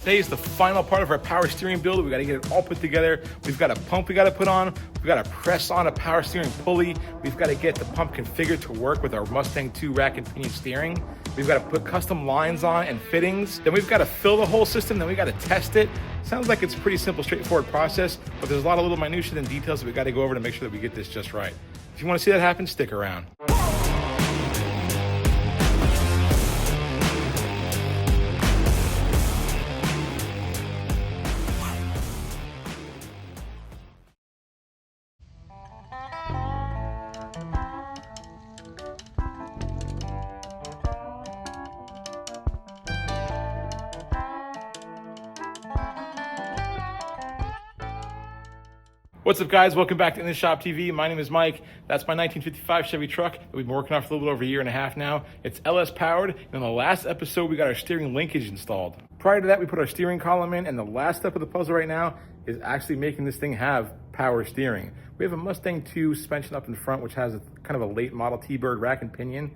Today is the final part of our power steering build. We got to get it all put together. We've got a pump we got to put on. We've got to press on a power steering pulley. We've got to get the pump configured to work with our Mustang II rack and pinion steering. We've got to put custom lines on and fittings. Then we've got to fill the whole system. Then we got to test it. Sounds like it's a pretty simple, straightforward process, but there's a lot of little minutiae and details that we got to go over to make sure that we get this just right. If you want to see that happen, stick around. What's up, guys? Welcome back to In the Shop TV. My name is Mike. That's my 1955 Chevy truck that we've been working on for a little bit over a year and a half now. It's LS powered, and in the last episode, we got our steering linkage installed. Prior to that, we put our steering column in, and the last step of the puzzle right now is actually making this thing have power steering. We have a Mustang II suspension up in front, which has kind of a late model T-Bird rack and pinion,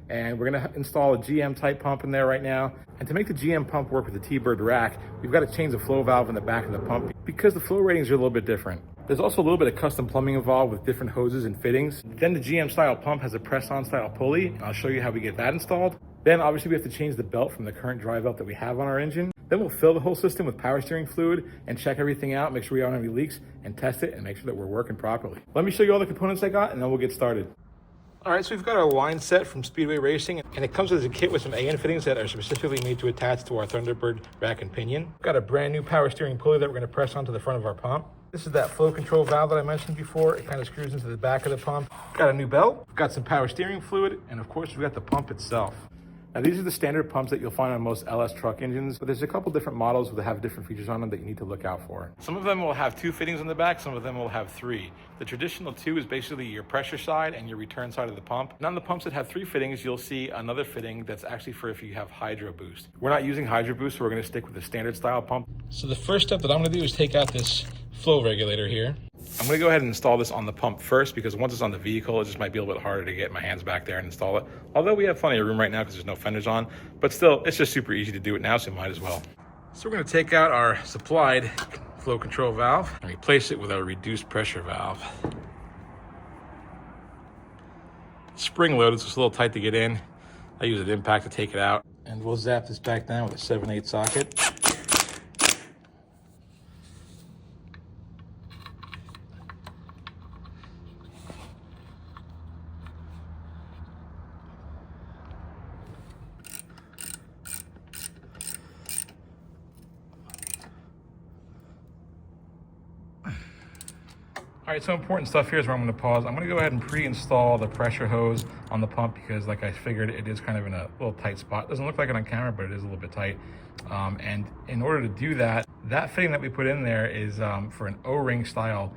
and we're gonna install a GM type pump in there right now. And to make the GM pump work with the T-Bird rack, we've got to change the flow valve in the back of the pump because the flow ratings are a little bit different. There's also a little bit of custom plumbing involved with different hoses and fittings. Then the GM style pump has a press-on style pulley. I'll show you how we get that installed. Then obviously we have to change the belt from the current dry belt that we have on our engine. Then we'll fill the whole system with power steering fluid and check everything out, make sure we don't have any leaks, and test it and make sure that we're working properly. Let me show you all the components I got and then we'll get started. All right, so we've got our line set from Speedway Racing, and it comes with a kit with some AN fittings that are specifically made to attach to our Thunderbird rack and pinion. We've got a brand new power steering pulley that we're gonna press onto the front of our pump. This is that flow control valve that I mentioned before. It kind of screws into the back of the pump. Got a new belt, we've got some power steering fluid, and of course we've got the pump itself. Now these are the standard pumps that you'll find on most LS truck engines, but there's a couple different models that have different features on them that you need to look out for. Some of them will have 2 fittings on the back, some of them will have 3. The traditional 2 is basically your pressure side and your return side of the pump. And on the pumps that have 3 fittings, you'll see another fitting that's actually for if you have hydro boost. We're not using hydro boost, so we're gonna stick with the standard style pump. So the first step that I'm gonna do is take out this flow regulator here. I'm gonna go ahead and install this on the pump first because once it's on the vehicle, it just might be a little bit harder to get my hands back there and install it. Although we have plenty of room right now because there's no fenders on, but still, it's just super easy to do it now, so might as well. So we're gonna take out our supplied flow control valve and replace it with a reduced pressure valve. Spring loaded, so it's a little tight to get in. I use an impact to take it out. And we'll zap this back down with a 7/8 socket. All right, so important stuff here is where I'm gonna pause. I'm gonna go ahead and pre-install the pressure hose on the pump because like I figured it is kind of in a little tight spot. Doesn't look like it on camera, but it is a little bit tight. And in order to do that, that fitting that we put in there is for an O-ring style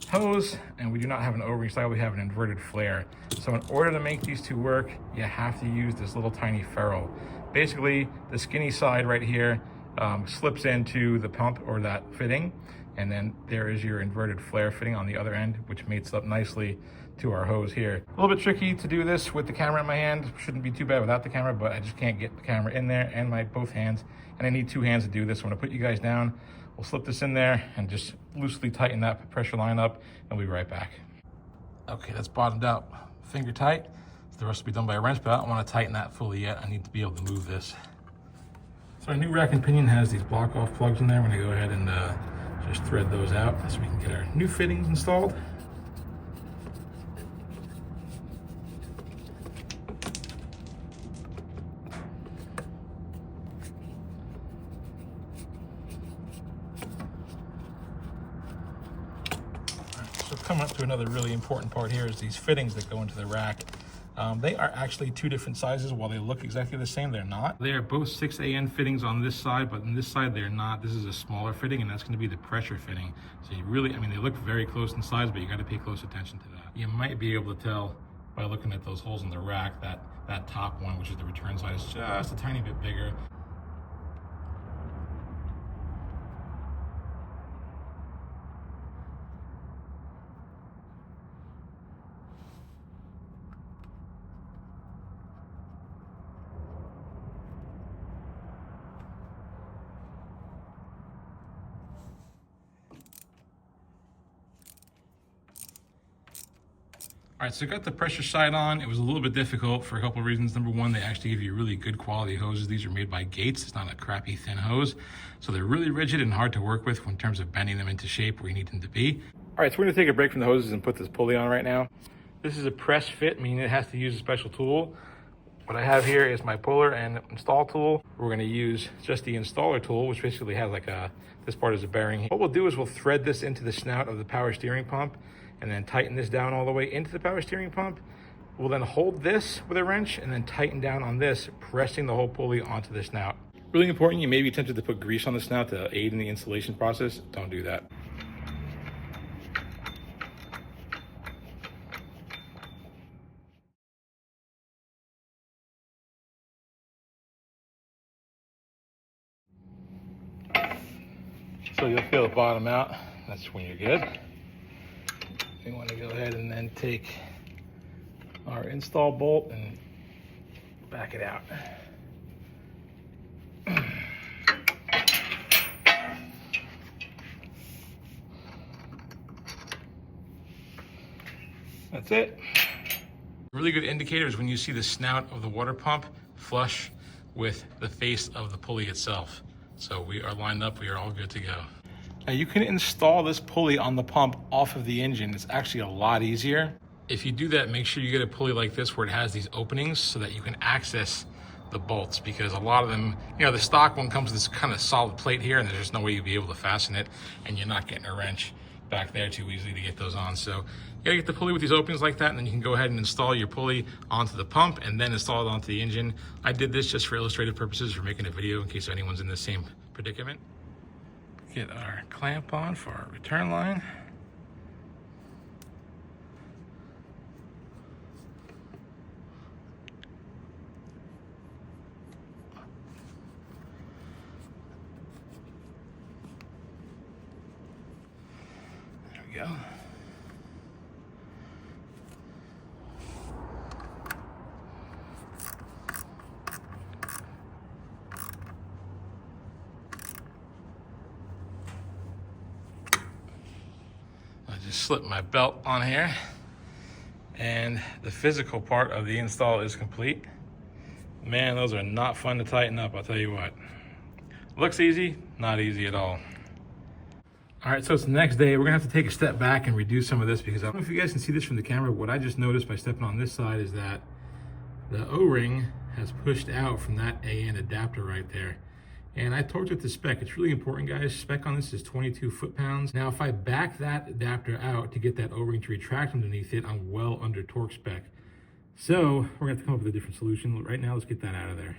hose, and we do not have an O-ring style, we have an inverted flare. So in order to make these two work, you have to use this little tiny ferrule. Basically, the skinny side right here slips into the pump or that fitting, and then there is your inverted flare fitting on the other end, which mates up nicely to our hose here. A little bit tricky to do this with the camera in my hand. Shouldn't be too bad without the camera, but I just can't get the camera in there and my both hands, and I need 2 hands to do this. So I'm gonna put you guys down. We'll slip this in there and just loosely tighten that pressure line up, and we'll be right back. Okay, that's bottomed out finger tight. So the rest will be done by a wrench, but I don't wanna tighten that fully yet. I need to be able to move this. So our new rack and pinion has these block off plugs in there. I'm gonna go ahead and just thread those out so we can get our new fittings installed. So coming up to another really important part here is these fittings that go into the rack. They are actually 2 different sizes. While they look exactly the same, they're not. They are both 6AN fittings on this side, but on this side they're not. This is a smaller fitting, and that's going to be the pressure fitting. So you really, I mean, they look very close in size, but you got to pay close attention to that. You might be able to tell by looking at those holes in the rack that that top one, which is the return side, is just a tiny bit bigger. All right, so I got the pressure side on. It was a little bit difficult for a couple of reasons. Number one, they actually give you really good quality hoses. These are made by Gates. It's not a crappy thin hose. So they're really rigid and hard to work with in terms of bending them into shape where you need them to be. All right, so we're gonna take a break from the hoses and put this pulley on right now. This is a press fit, meaning it has to use a special tool. What I have here is my puller and install tool. We're gonna use just the installer tool, which basically has like this part is a bearing. What we'll do is we'll thread this into the snout of the power steering pump and then tighten this down all the way into the power steering pump. We'll then hold this with a wrench and then tighten down on this, pressing the whole pulley onto the snout. Really important, you may be tempted to put grease on the snout to aid in the installation process. Don't do that. So you'll feel it bottom out. That's when you're good. We want to go ahead and then take our install bolt and back it out. That's it. A really good indicator is when you see the snout of the water pump flush with the face of the pulley itself. So we are lined up, we are all good to go. Now you can install this pulley on the pump off of the engine. It's actually a lot easier. If you do that, make sure you get a pulley like this where it has these openings so that you can access the bolts, because a lot of them, you know, the stock one comes with this kind of solid plate here and there's just no way you'll be able to fasten it, and you're not getting a wrench back there too easily to get those on. So you gotta get the pulley with these openings like that, and then you can go ahead and install your pulley onto the pump and then install it onto the engine. I did this just for illustrative purposes, for making a video in case anyone's in the same predicament. Get our clamp on for our return line. There we go. Just slip my belt on here, and the physical part of the install is complete. Man, those are not fun to tighten up, I'll tell you what. Looks easy, not easy at all. All right, so it's the next day. We're gonna have to take a step back and redo some of this, because I don't know if you guys can see this from the camera. What I just noticed by stepping on this side is that the O-ring has pushed out from that AN adapter right there. And I torqued it to spec. It's really important, guys. Spec on this is 22 foot-pounds. Now, if I back that adapter out to get that O-ring to retract underneath it, I'm well under torque spec. So we're gonna have to come up with a different solution. Right now, let's get that out of there.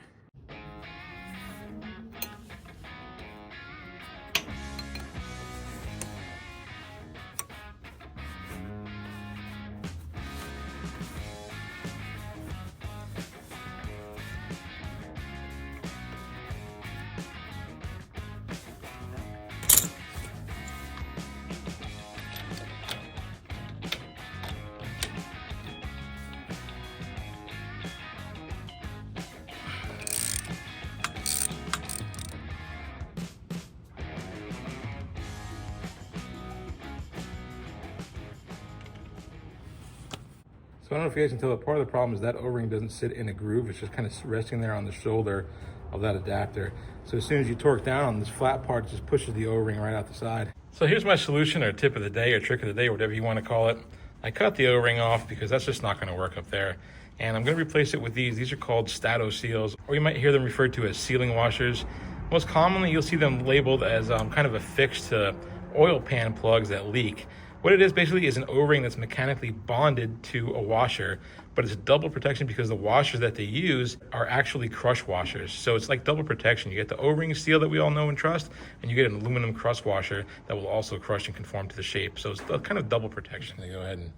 So I don't know if you guys can tell, but part of the problem is that O-ring doesn't sit in a groove. It's just kind of resting there on the shoulder of that adapter. So as soon as you torque down on this flat part, it just pushes the O-ring right out the side. So here's my solution, or tip of the day, or trick of the day, or whatever you want to call it. I cut the O-ring off because that's just not going to work up there. And I'm going to replace it with these. These are called Stato seals, or you might hear them referred to as sealing washers. Most commonly, you'll see them labeled as kind of affixed to oil pan plugs that leak. What it is basically is an O-ring that's mechanically bonded to a washer, but it's double protection because the washers that they use are actually crush washers. So it's like double protection. You get the O-ring seal that we all know and trust, and you get an aluminum crush washer that will also crush and conform to the shape. So it's kind of double protection. I'm gonna go ahead and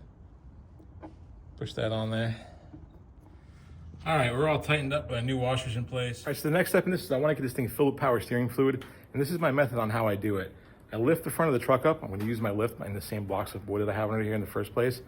push that on there. All right, we're all tightened up, new washers in place. All right, so the next step in this is I want to get this thing filled with power steering fluid, and this is my method on how I do it. I lift the front of the truck up. I'm going to use my lift in the same blocks of wood that I have under here in the first place.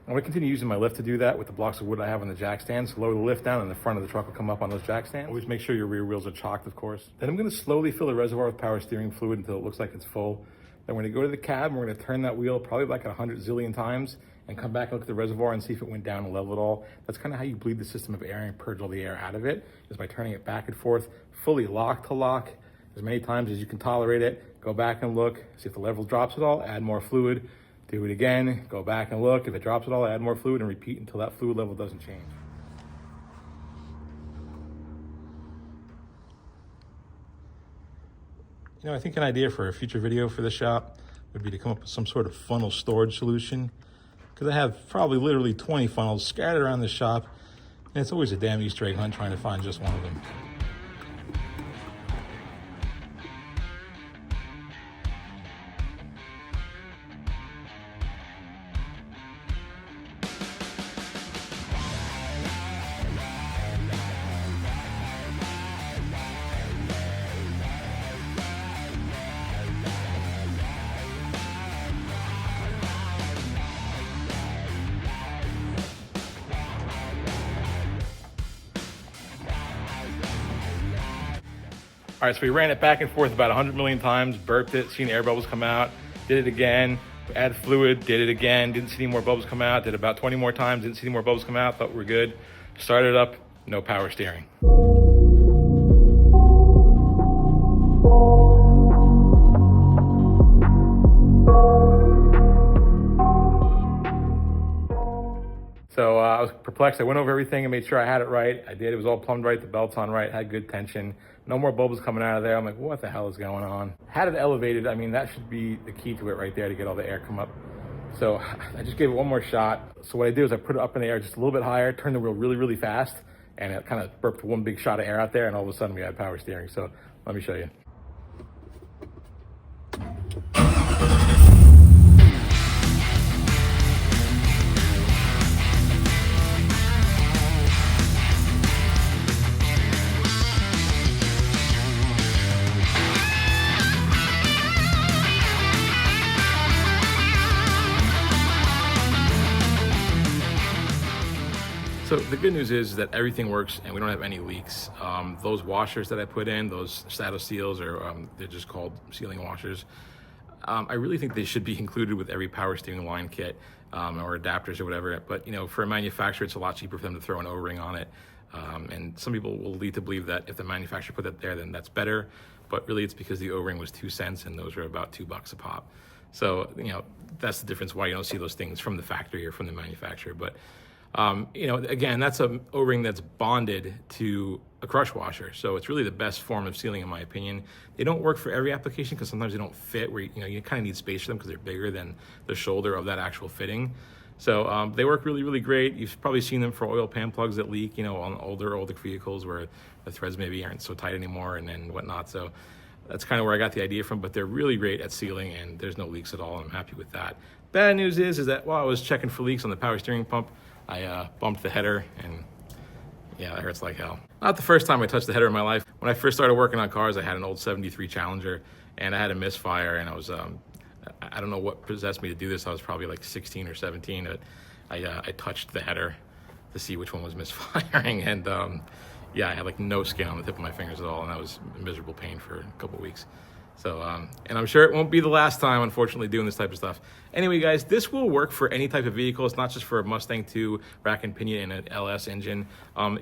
I'm going to continue using my lift to do that with the blocks of wood I have on the jack stands. So lower the lift down and the front of the truck will come up on those jack stands. Always make sure your rear wheels are chocked, of course. Then I'm going to slowly fill the reservoir with power steering fluid until it looks like it's full. Then we're gonna go to the cab and we're gonna turn that wheel probably like 100 zillion times and come back and look at the reservoir and see if it went down a level at all. That's kind of how you bleed the system of air and purge all the air out of it, is by turning it back and forth, fully lock to lock, as many times as you can tolerate it. Go back and look, see if the level drops at all, add more fluid. Do it again, go back and look. If it drops at all, add more fluid and repeat until that fluid level doesn't change. You know, I think an idea for a future video for the shop would be to come up with some sort of funnel storage solution, because I have probably literally 20 funnels scattered around the shop, and it's always a damn Easter egg hunt trying to find just one of them. All right, so we ran it back and forth about 100 million times, burped it, seen air bubbles come out, did it again, add fluid, did it again, didn't see any more bubbles come out, did it about 20 more times, didn't see any more bubbles come out, thought we were good. Started up, no power steering. So I was perplexed. I went over everything and made sure I had it right. I did. It was all plumbed right. The belt's on right. Had good tension. No more bubbles coming out of there. I'm like, what the hell is going on? Had it elevated. I mean, that should be the key to it right there to get all the air come up. So I just gave it one more shot. So what I did is I put it up in the air just a little bit higher, turned the wheel really, really fast, and it kind of burped one big shot of air out there, and all of a sudden we had power steering. So let me show you. So the good news is that everything works and we don't have any leaks. Those washers that I put in, those saddle seals, or they're just called sealing washers, I really think they should be included with every power steering line kit or adapters or whatever. But you know, for a manufacturer, it's a lot cheaper for them to throw an O-ring on it. And some people will lead to believe that if the manufacturer put that there, then that's better. But really it's because the O-ring was 2 cents and those are about $2 a pop. So, you know, that's the difference why you don't see those things from the factory or from the manufacturer. But you know, again, that's a O-ring that's bonded to a crush washer. So it's really the best form of sealing, in my opinion. They don't work for every application because sometimes they don't fit where, you know, you kind of need space for them because they're bigger than the shoulder of that actual fitting. So they work really, really great. You've probably seen them for oil pan plugs that leak, you know, on older vehicles where the threads maybe aren't so tight anymore and then whatnot. So that's kind of where I got the idea from, but they're really great at sealing and there's no leaks at all. And I'm happy with that. Bad news is that while I was checking for leaks on the power steering pump, I bumped the header and yeah, that hurts like hell. Not the first time I touched the header in my life. When I first started working on cars, I had an old 73 Challenger and I had a misfire and I was, I don't know what possessed me to do this. I was probably like 16 or 17. But I touched the header to see which one was misfiring and yeah, I had like no skin on the tip of my fingers at all and that was miserable pain for a couple of weeks. So, and I'm sure it won't be the last time, unfortunately, doing this type of stuff. Anyway, guys, this will work for any type of vehicle. It's not just for a Mustang II rack and pinion and an LS engine.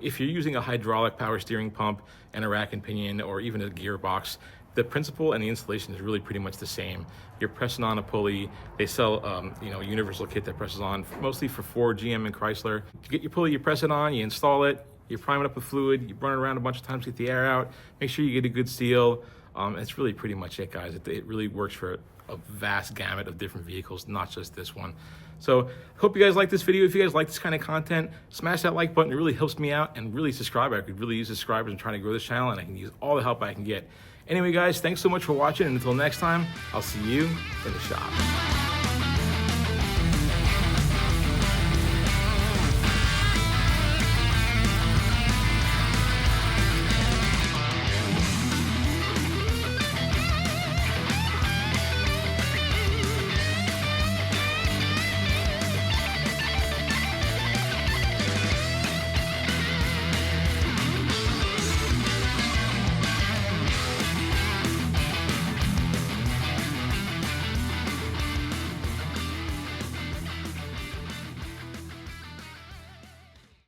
If you're using a hydraulic power steering pump and a rack and pinion or even a gearbox, the principle and the installation is really pretty much the same. You're pressing on a pulley. They sell, you know, a universal kit that presses on, mostly for Ford, GM, and Chrysler. You get your pulley, you press it on, you install it, you prime it up with fluid, you run it around a bunch of times to get the air out, make sure you get a good seal. It's really pretty much it, guys. It really works for a vast gamut of different vehicles, not just this one. So hope you guys like this video. If you guys like this kind of content, smash that like button. It really helps me out, and really subscribe. I could really use subscribers. I'm trying to grow this channel and I can use all the help I can get. Anyway, guys, thanks so much for watching, and until next time, I'll see you in the shop.